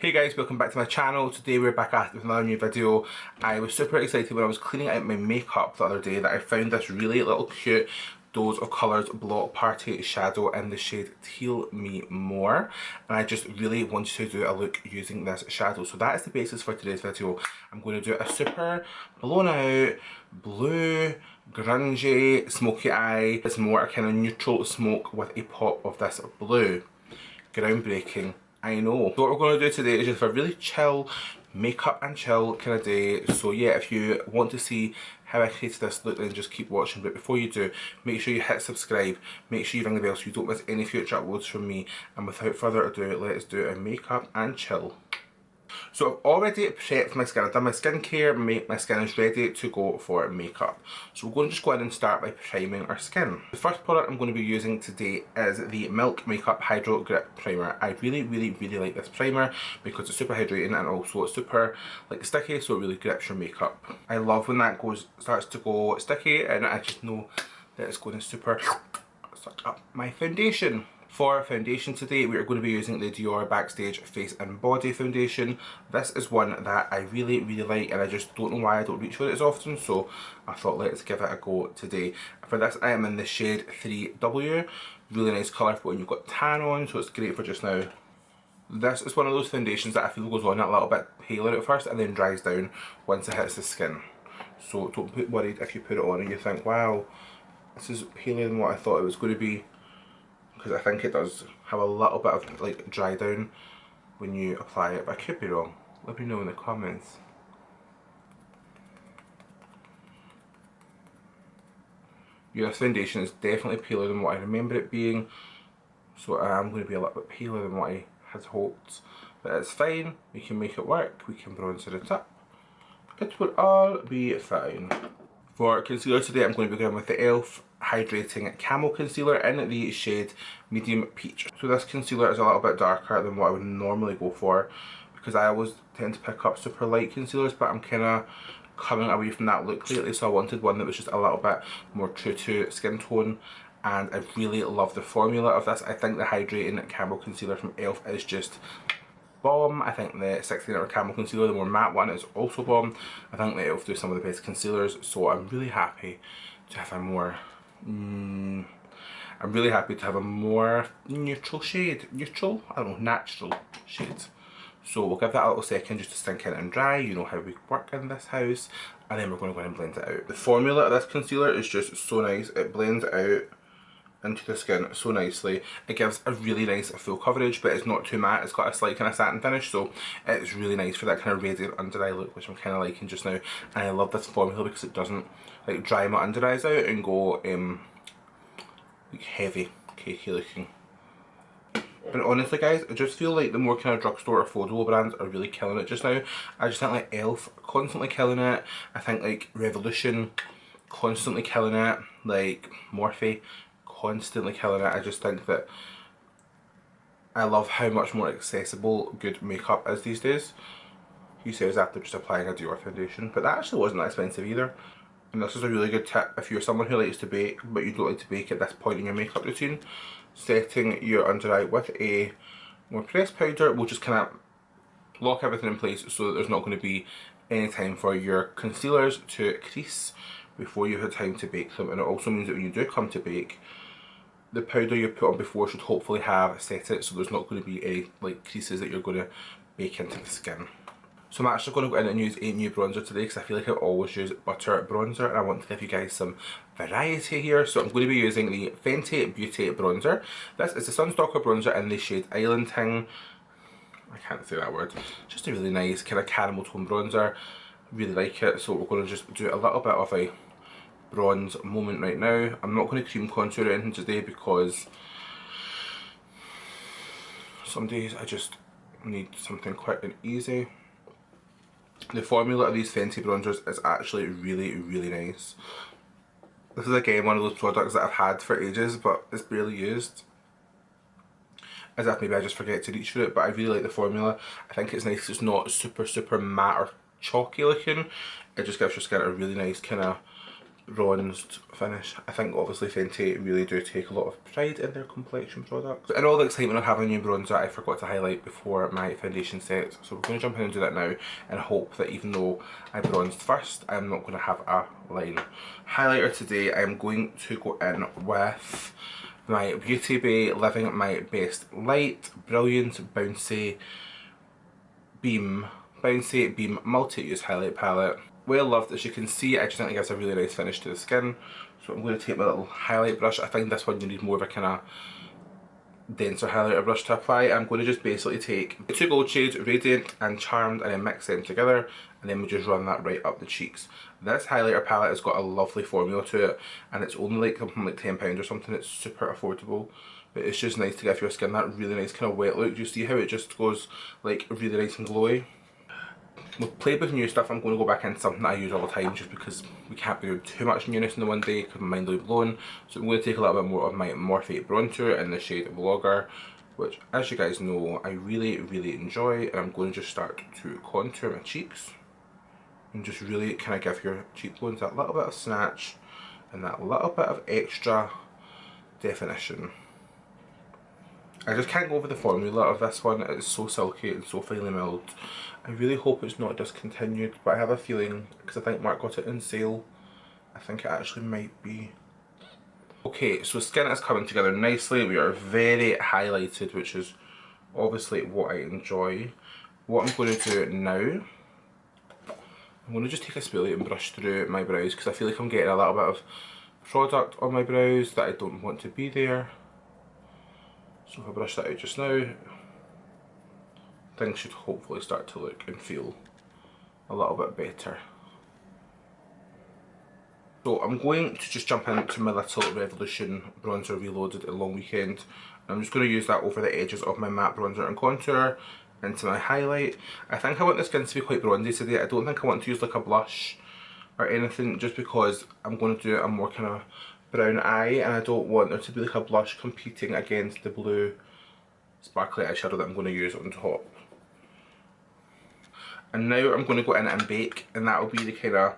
Hey guys, welcome back to my channel. Today we're back at it with another new video. I was super excited when I was cleaning out my makeup the other day that I found this really little cute Dose of Colours Block Party shadow in the shade Teal Me More, and I just really wanted to do a look using this shadow. So that is the basis for today's video. I'm going to do a super blown out blue grungy smoky eye. It's more a kind of neutral smoke with a pop of this blue. Groundbreaking, I know. So what we're going to do today is just a really chill makeup and chill kind of day. So yeah, if you want to see how I created this look, then just keep watching. But before you do, make sure you hit subscribe, make sure you ring the bell so you don't miss any future uploads from me. And without further ado, let's do a makeup and chill. So I've already prepped my skin. I've done my skincare, my skin is ready to go for makeup. So we're going to just go in and start by priming our skin. The first product I'm going to be using today is the Milk Makeup HydroGrip Primer. I really like this primer because it's super hydrating and also it's super like sticky, so it really grips your makeup. I love when that starts to go sticky, and I just know that it's going to super suck up my foundation. For foundation today, we are going to be using the Dior Backstage Face and Body Foundation. This is one that I really like, and I just don't know why I don't reach for it as often, so I thought let's give it a go today. For this, I am in the shade 3W. Really nice colour for when you've got tan on, so it's great for just now. This is one of those foundations that I feel goes on a little bit paler at first and then dries down once it hits the skin. So don't be worried if you put it on and you think, wow, this is paler than what I thought it was going to be. Because I think it does have a little bit of like dry down when you apply it, but I could be wrong. Let me know in the comments. Yeah, this foundation is definitely paler than what I remember it being, so I am going to be a little bit paler than what I had hoped, but it's fine. We can make it work. We can bronzer it up. It will all be fine. For concealer today, I'm going to be going with the e.l.f. Hydrating Camo Concealer in the shade Medium Peach. So this concealer is a little bit darker than what I would normally go for, because I always tend to pick up super light concealers, but I'm kind of coming away from that look lately, so I wanted one that was just a little bit more true to skin tone, and I really love the formula of this. I think the Hydrating Camo Concealer from e.l.f. is just bomb. I think the 16 hour Camo Concealer, the more matte one, is also bomb. I think they do some of the best concealers, so I'm really happy to have a more neutral shade. Neutral? I don't know, natural shade. So we'll give that a little second just to sink in and dry. You know how we work in this house. And then we're going to go in and blend it out. The formula of this concealer is just so nice. It blends out into the skin so nicely. It gives a really nice full coverage, but it's not too matte. It's got a slight kind of satin finish, so it's really nice for that kind of radiant under eye look, which I'm kind of liking just now. And I love this formula because it doesn't like dry my under eyes out and go like heavy, cakey looking. But honestly guys, I just feel like the more kind of drugstore or affordable brands are really killing it just now. I just think like e.l.f. constantly killing it. I think like Revolution constantly killing it. Like Morphe constantly killing it. I just think that I love how much more accessible good makeup is these days. He says after just applying a Dior foundation, but that actually wasn't that expensive either. And this is a really good tip if you're someone who likes to bake but you don't like to bake at this point in your makeup routine. Setting your under eye with a more pressed powder will just kind of lock everything in place so that there's not going to be any time for your concealers to crease before you have time to bake them. And it also means that when you do come to bake, the powder you put on before should hopefully have set it, so there's not going to be any like creases that you're going to bake into the skin. So I'm actually going to go in and use a new bronzer today because I feel like I always use butter bronzer and I want to give you guys some variety here. So I'm going to be using the Fenty Beauty bronzer. This is the Sunstalkr bronzer in the shade Allan Ting. I can't say that word. Just a really nice kind of caramel tone bronzer. Really like it. So we're going to just do a little bit of a bronze moment right now. I'm not going to cream contour or anything today because some days I just need something quick and easy. The formula of these Fenty bronzers is actually really nice. This is again one of those products that I've had for ages but it's barely used. As if maybe I just forget to reach for it, but I really like the formula. I think it's nice, it's not super matte or chalky looking. It just gives your skin a really nice kind of bronzed finish. I think obviously Fenty really do take a lot of pride in their complexion products. In all the excitement of having a new bronzer, I forgot to highlight before my foundation sets, so we're going to jump in and do that now and hope that even though I bronzed first, I'm not going to have a line. Highlighter today, I'm going to go in with my Beauty Bay Living My Best Light Brilliance Bouncy Beam multi-use highlight palette. Well loved, as you can see. I just think it gives a really nice finish to the skin. So I'm going to take my little highlight brush. I think this one you need more of a kind of denser highlighter brush to apply. I'm going to just basically take the two gold shades, Radiant and Charmed, and then mix them together, and then we just run that right up the cheeks. This highlighter palette has got a lovely formula to it, and it's only like something like £10 or something. It's super affordable, but it's just nice to give your skin that really nice kind of wet look. Do you see how it just goes like really nice and glowy? We've played with new stuff. I'm going to go back into something that I use all the time just because we can't be doing too much newness in the one day because my mind will be blown. So I'm going to take a little bit more of my Morphe Brontour in the shade Vlogger, which, as you guys know, I really enjoy, and I'm going to just start to contour my cheeks and just really kind of give your cheekbones that little bit of snatch and that little bit of extra definition. I just can't go over the formula of this one. It's so silky and so finely milled. I really hope it's not discontinued, but I have a feeling, because I think Mark got it in sale, I think it actually might be. Okay, so skin is coming together nicely. We are very highlighted, which is obviously what I enjoy. What I'm going to do now, I'm going to just take a spoolie and brush through my brows, because I feel like I'm getting a little bit of product on my brows that I don't want to be there. So if I brush that out just now, things should hopefully start to look and feel a little bit better. So I'm going to just jump into my little Revolution bronzer Reloaded at Long Weekend. I'm just going to use that over the edges of my matte bronzer and contour into my highlight. I think I want the skin to be quite bronzy today. I don't think I want to use like a blush or anything, just because I'm going to do a more kind of brown eye, and I don't want there to be like a blush competing against the blue sparkly eyeshadow that I'm going to use on top. And now I'm going to go in and bake, and that will be the kind of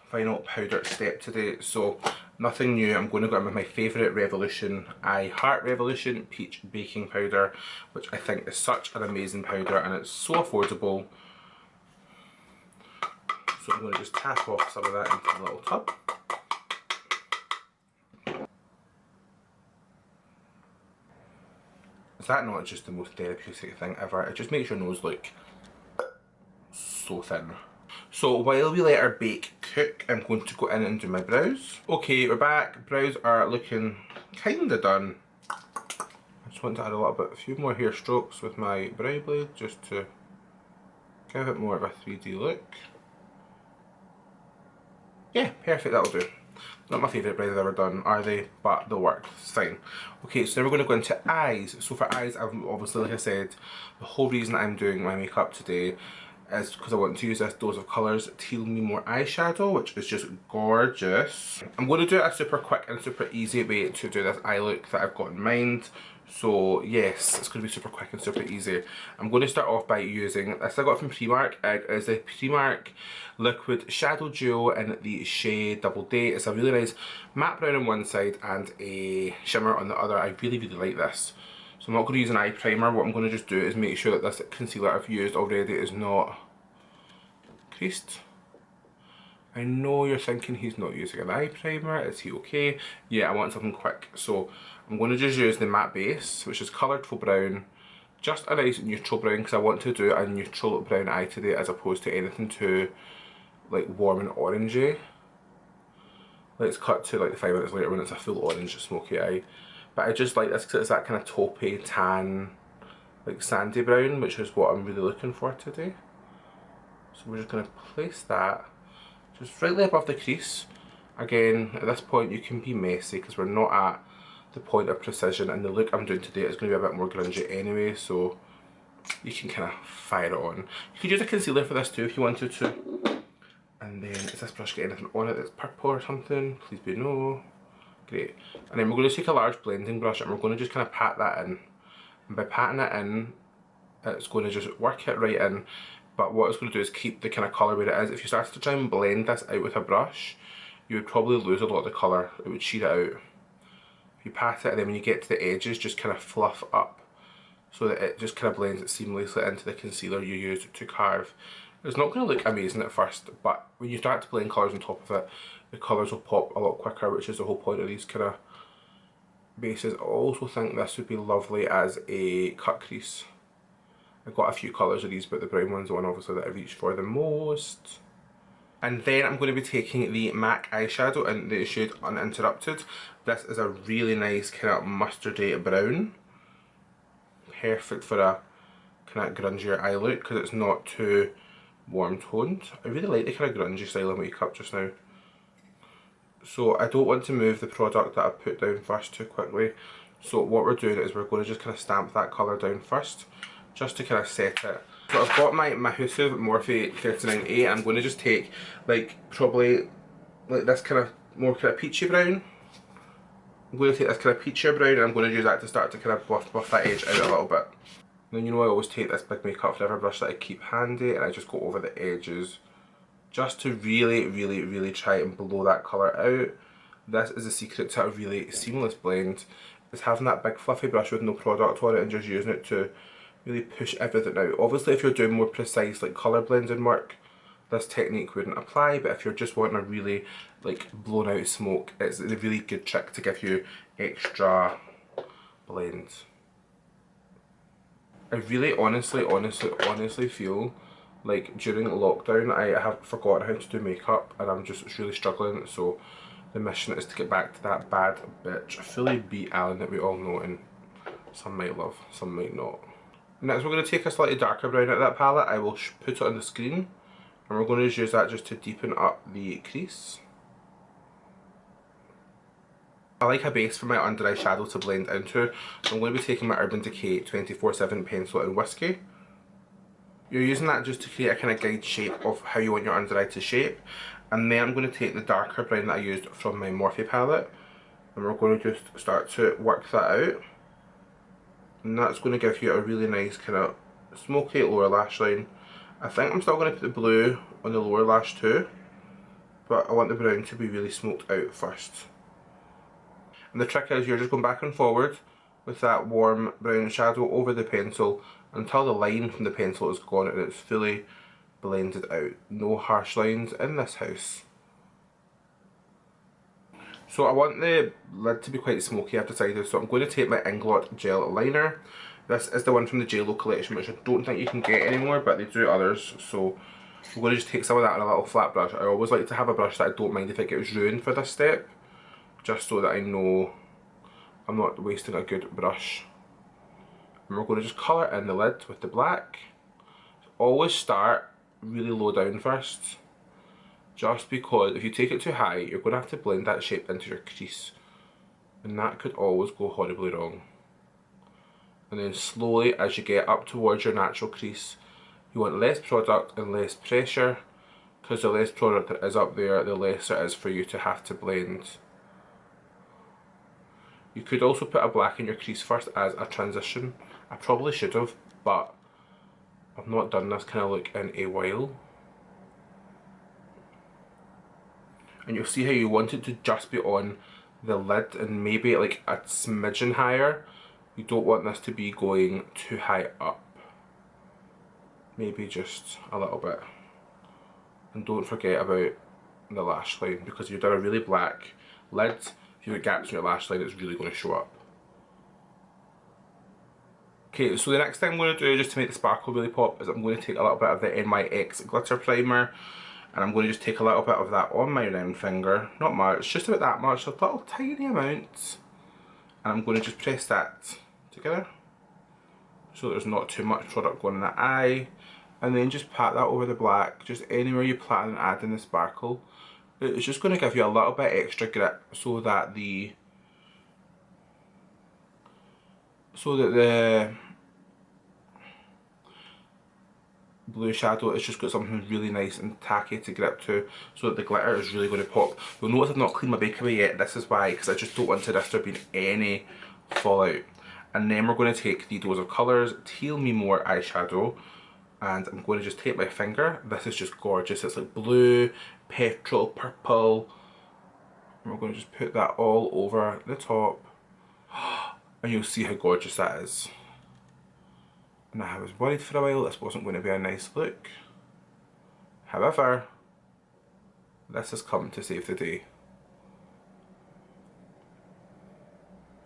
final powder step today. So nothing new. I'm going to go in with my favourite Revolution, I Heart Revolution Peach Baking Powder, which I think is such an amazing powder, and it's so affordable. So I'm going to just tap off some of that into the little tub. Is that not just the most therapeutic thing ever? It just makes your nose look so thin. So while we let our bake cook, I'm going to go in and do my brows. Okay, we're back. Brows are looking kinda done. I just want to add a few more hair strokes with my brow blade just to give it more of a 3D look. Yeah, perfect, that'll do. Not my favourite brows I've ever done, are they? But they'll work, it's fine. Okay, so now we're going to go into eyes. So for eyes, I've obviously, like I said, the whole reason I'm doing my makeup today is because I want to use this Dose of Colours Teal Me More eyeshadow, which is just gorgeous. I'm going to do a super quick and super easy way to do this eye look that I've got in mind. So yes, it's going to be super quick and super easy. I'm going to start off by using this I got from Primark. It is a Primark Liquid Shadow Duo in the shade Double Day. It's a really nice matte brown on one side and a shimmer on the other. I really like this. So I'm not going to use an eye primer. What I'm going to just do is make sure that this concealer I've used already is not creased. I know you're thinking he's not using an eye primer, is he okay? Yeah, I want something quick. So I'm going to just use the matte base, which is coloured faux brown. Just a nice neutral brown, because I want to do a neutral brown eye today as opposed to anything too like warm and orangey. Let's cut to like 5 minutes later when it's a full orange smoky eye. But I just like this because it's that kind of taupey, tan, like sandy brown, which is what I'm really looking for today. So we're just going to place that just slightly above the crease. Again, at this point you can be messy because we're not at the point of precision, and the look I'm doing today is going to be a bit more grungy anyway, so you can kind of fire it on. You could use a concealer for this too if you wanted to. And then, is this brush got anything on it that's purple or something? Please be no. Great. And then we're going to take a large blending brush and we're going to just kind of pat that in. And by patting it in, it's going to just work it right in. But what it's going to do is keep the kind of colour where it is. If you started to try and blend this out with a brush, you would probably lose a lot of the colour. It would sheer it out. You pat it, and then when you get to the edges, just kind of fluff up so that it just kind of blends it seamlessly into the concealer you used to carve. It's not going to look amazing at first, but when you start to blend colours on top of it, the colours will pop a lot quicker, which is the whole point of these kind of bases. I also think this would be lovely as a cut crease. I've got a few colours of these, but the brown one's the one obviously that I reached for the most. And then I'm going to be taking the MAC eyeshadow in the shade Uninterrupted. This is a really nice kind of mustardy brown. Perfect for a kind of grungier eye look because it's not too warm toned. I really like the kind of grungy style of makeup just now. So I don't want to move the product that I put down first too quickly. So what we're doing is we're going to just kind of stamp that colour down first, just to kind of set it. So I've got my Mahusive Morphe 39A. I'm going to just take like probably like this kind of more kind of peachy brown. I'm going to take this kind of peachier brown and I'm going to use that to start to kind of buff that edge out a little bit. And then you know I always take this big Makeup Forever brush that I keep handy and I just go over the edges just to really try and blow that colour out. This is the secret to a really seamless blend, is having that big fluffy brush with no product on it and just using it to really push everything out. Obviously if you're doing more precise like colour blending work, this technique wouldn't apply, but if you're just wanting a really like blown out smoke, it's a really good trick to give you extra blends. I really honestly feel like during lockdown I have forgotten how to do makeup and I'm just really struggling, so the mission is to get back to that bad bitch fully beat Allan that we all know and some might love, some might not. Next we're going to take a slightly darker brown out of that palette. I will put it on the screen and we're going to use that just to deepen up the crease. I like a base for my under eye shadow to blend into, so I'm going to be taking my Urban Decay 24/7 pencil in Whiskey. You're using that just to create a kind of guide shape of how you want your under eye to shape, and then I'm going to take the darker brown that I used from my Morphe palette and we're going to just start to work that out. And that's going to give you a really nice kind of smoky lower lash line. I think I'm still going to put the blue on the lower lash too, but I want the brown to be really smoked out first. And the trick is you're just going back and forward with that warm brown shadow over the pencil until the line from the pencil is gone and it's fully blended out. No harsh lines in this house. So I want the lid to be quite smoky, I've decided, so I'm going to take my Inglot gel liner. This is the one from the JLo collection, which I don't think you can get anymore, but they do others, so I'm going to just take some of that on a little flat brush. I always like to have a brush that I don't mind if it gets ruined for this step, just so that I know I'm not wasting a good brush. And we're going to just colour in the lid with the black. Always start really low down first, just because if you take it too high, you're going to have to blend that shape into your crease, and that could always go horribly wrong. And then slowly, as you get up towards your natural crease, you want less product and less pressure, because the less product that is up there, the less it is for you to have to blend. You could also put a black in your crease first as a transition. I probably should have, but I've not done this kind of look in a while. And you'll see how you want it to just be on the lid and maybe like a smidgen higher. You don't want this to be going too high up. Maybe just a little bit. And don't forget about the lash line, because if you've done a really black lid, if you've got gaps in your lash line, it's really going to show up. Okay, so the next thing I'm going to do just to make the sparkle really pop is I'm going to take a little bit of the NYX glitter primer and I'm going to just take a little bit of that on my round finger, not much, just about that much, a little tiny amount, and I'm going to just press that together so there's not too much product going in the eye, and then just pat that over the black, just anywhere you plan on adding the sparkle. It's just going to give you a little bit extra grip so that the blue shadow has just got something really nice and tacky to grip to, so that the glitter is really going to pop. You'll notice I've not cleaned my bake away yet. This is why, because I just don't want to risk there being any fallout. And then we're going to take the Dose of Colours Teal Me More eyeshadow, and I'm going to just take my finger. This is just gorgeous. It's like blue, petrol, purple, And we're going to just put that all over the top. And you'll see how gorgeous that is. And I was worried for a while this wasn't going to be a nice look. However, this has come to save the day.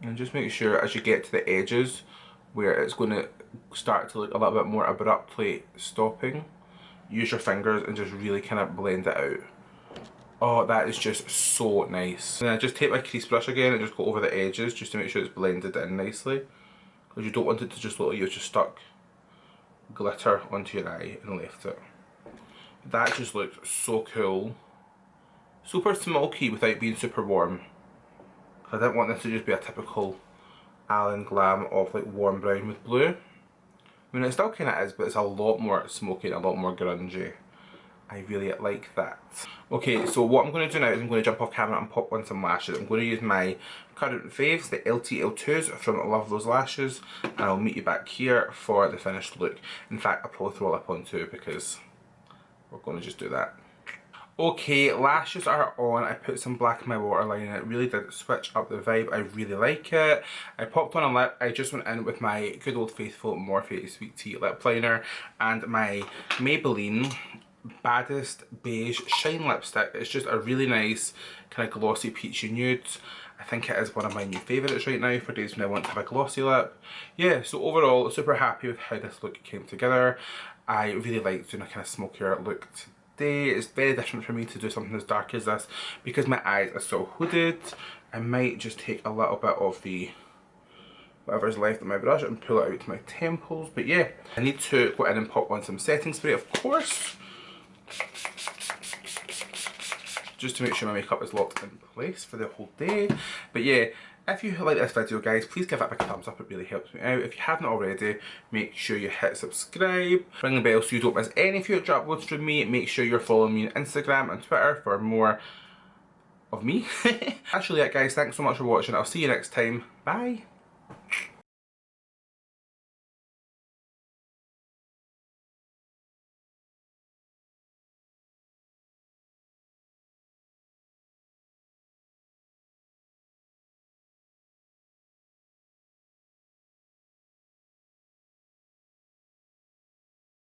And just make sure as you get to the edges where it's going to start to look a little bit more abruptly stopping, use your fingers and just really kind of blend it out. Oh, that is just so nice. And then I just take my crease brush again and just go over the edges just to make sure it's blended in nicely. Because you don't want it to just look like you've just stuck glitter onto your eye and left it. That just looked so cool. Super smoky without being super warm. I didn't want this to just be a typical Allan glam of like warm brown with blue. I mean it still kind of is, but it's a lot more smoky and a lot more grungy. I really like that. Okay, so what I'm going to do now is I'm going to jump off camera and pop on some lashes. I'm going to use my current faves, the LTL2s from Love Those Lashes, and I'll meet you back here for the finished look. In fact, I'll probably throw it up on too because we're going to just do that. Okay, lashes are on. I put some black in my waterline and it really did switch up the vibe. I really like it. I popped on a lip. I just went in with my good old faithful Morphe Sweet Tea lip liner and my Maybelline Baddest Beige Shine Lipstick. It's just a really nice kind of glossy peachy nude. I think it is one of my new favourites right now for days when I want to have a glossy lip. Yeah, so overall super happy with how this look came together. I really like doing a kind of smokier look today. It's very different for me to do something as dark as this because my eyes are so hooded. I might just take a little bit of the whatever's left of my brush and pull it out to my temples. But yeah, I need to go in and pop on some setting spray, of course, just to make sure my makeup is locked in place for the whole day. But yeah, if you like this video guys, please give it a big thumbs up, it really helps me out. If you haven't already, make sure you hit subscribe, ring the bell so you don't miss any future uploads from me. Make sure you're following me on Instagram and Twitter for more of me. That's really it guys, thanks so much for watching, I'll see you next time, bye.